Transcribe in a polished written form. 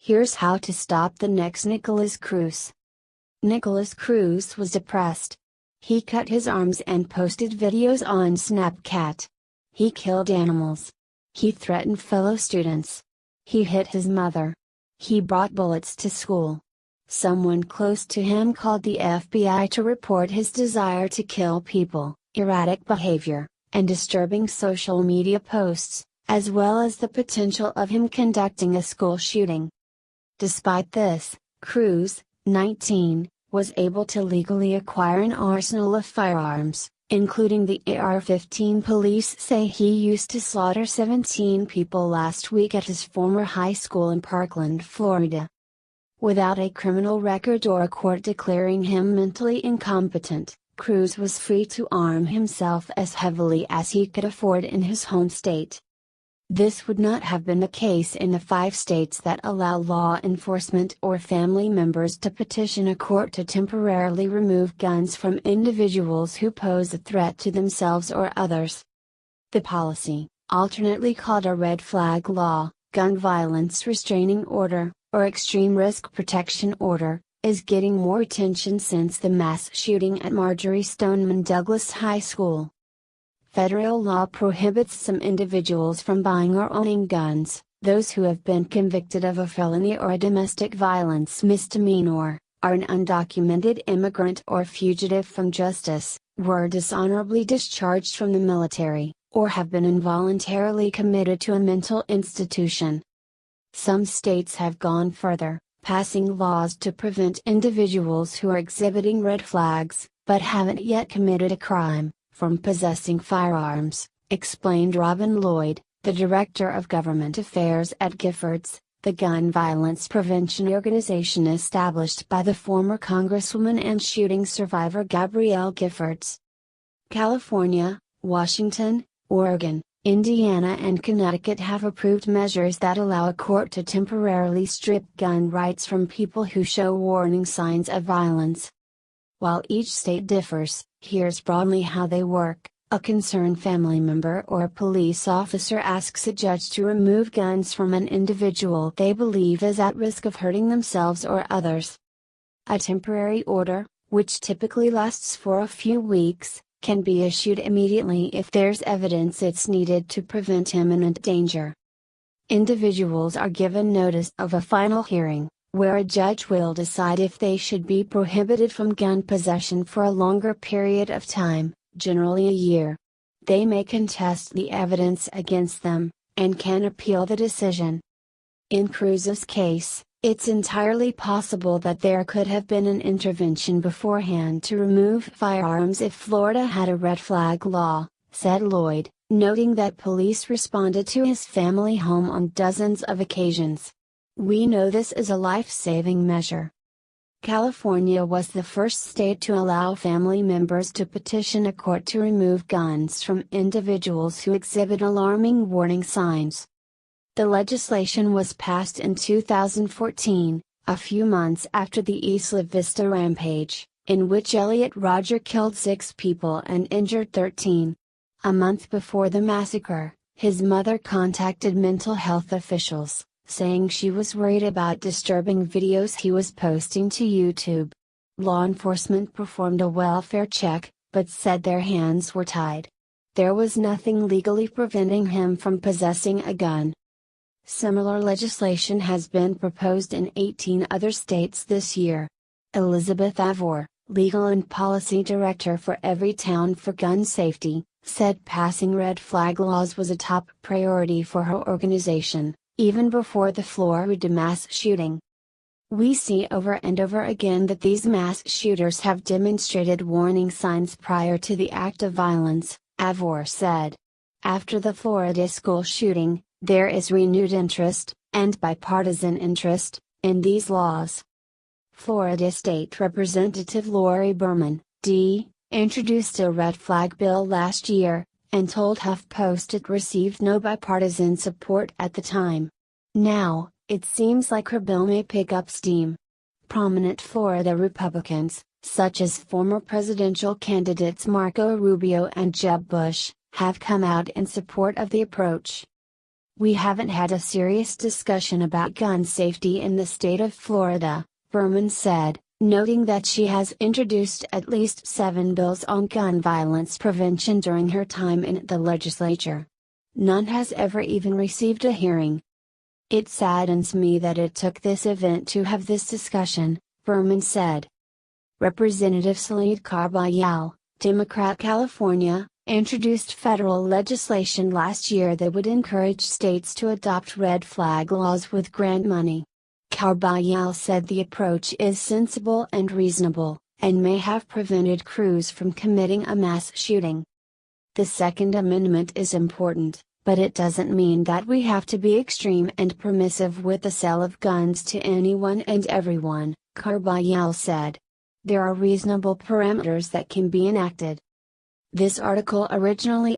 Here's how to stop the next Nikolas Cruz. Nikolas Cruz was depressed. He cut his arms and posted videos on Snapchat. He killed animals. He threatened fellow students. He hit his mother. He brought bullets to school. Someone close to him called the FBI to report his desire to kill people, erratic behavior, and disturbing social media posts, as well as the potential of him conducting a school shooting. Despite this, Cruz, 19, was able to legally acquire an arsenal of firearms, including the AR-15. Police say he used to slaughter 17 people last week at his former high school in Parkland, Florida. Without a criminal record or a court declaring him mentally incompetent, Cruz was free to arm himself as heavily as he could afford in his home state. This would not have been the case in the 5 states that allow law enforcement or family members to petition a court to temporarily remove guns from individuals who pose a threat to themselves or others. The policy, alternately called a red flag law, gun violence restraining order, or extreme risk protection order, is getting more attention since the mass shooting at Marjory Stoneman Douglas High School. Federal law prohibits some individuals from buying or owning guns. Those who have been convicted of a felony or a domestic violence misdemeanor, are an undocumented immigrant or fugitive from justice, were dishonorably discharged from the military, or have been involuntarily committed to a mental institution. Some states have gone further, passing laws to prevent individuals who are exhibiting red flags, but haven't yet committed a crime, from possessing firearms, explained Robin Lloyd, the Director of Government Affairs at Giffords, the gun violence prevention organization established by the former Congresswoman and shooting survivor Gabrielle Giffords. California, Washington, Oregon, Indiana and Connecticut have approved measures that allow a court to temporarily strip gun rights from people who show warning signs of violence. While each state differs, here's broadly how they work. A concerned family member or a police officer asks a judge to remove guns from an individual they believe is at risk of hurting themselves or others. A temporary order, which typically lasts for a few weeks, can be issued immediately if there's evidence it's needed to prevent imminent danger. Individuals are given notice of a final hearing, where a judge will decide if they should be prohibited from gun possession for a longer period of time, generally a year. They may contest the evidence against them, and can appeal the decision. In Cruz's case, it's entirely possible that there could have been an intervention beforehand to remove firearms if Florida had a red flag law, said Lloyd, noting that police responded to his family home on dozens of occasions. We know this is a life-saving measure. California was the first state to allow family members to petition a court to remove guns from individuals who exhibit alarming warning signs. The legislation was passed in 2014, a few months after the Isla Vista rampage, in which Elliot Rodger killed 6 people and injured 13. A month before the massacre, his mother contacted mental health officials, saying she was worried about disturbing videos he was posting to YouTube. Law enforcement performed a welfare check, but said their hands were tied. There was nothing legally preventing him from possessing a gun. Similar legislation has been proposed in 18 other states this year. Elizabeth Avor, Legal and Policy Director for Everytown for Gun Safety, said passing red flag laws was a top priority for her organization, even before the Florida mass shooting. We see over and over again that these mass shooters have demonstrated warning signs prior to the act of violence, Avor said. After the Florida school shooting, there is renewed interest, and bipartisan interest, in these laws. Florida State Representative Lori Berman, D., introduced a red flag bill last year, and told HuffPost it received no bipartisan support at the time. Now, it seems like her bill may pick up steam. Prominent Florida Republicans, such as former presidential candidates Marco Rubio and Jeb Bush, have come out in support of the approach. "We haven't had a serious discussion about gun safety in the state of Florida," Berman said, noting that she has introduced at least 7 bills on gun violence prevention during her time in the legislature. "None has ever even received a hearing. It saddens me that it took this event to have this discussion," Berman said. Representative Salid Carbayal, Democrat California, introduced federal legislation last year that would encourage states to adopt red flag laws with grant money. Carbayal said the approach is sensible and reasonable, and may have prevented Cruz from committing a mass shooting. "The Second Amendment is important, but it doesn't mean that we have to be extreme and permissive with the sale of guns to anyone and everyone," Carbayal said. "There are reasonable parameters that can be enacted." This article originally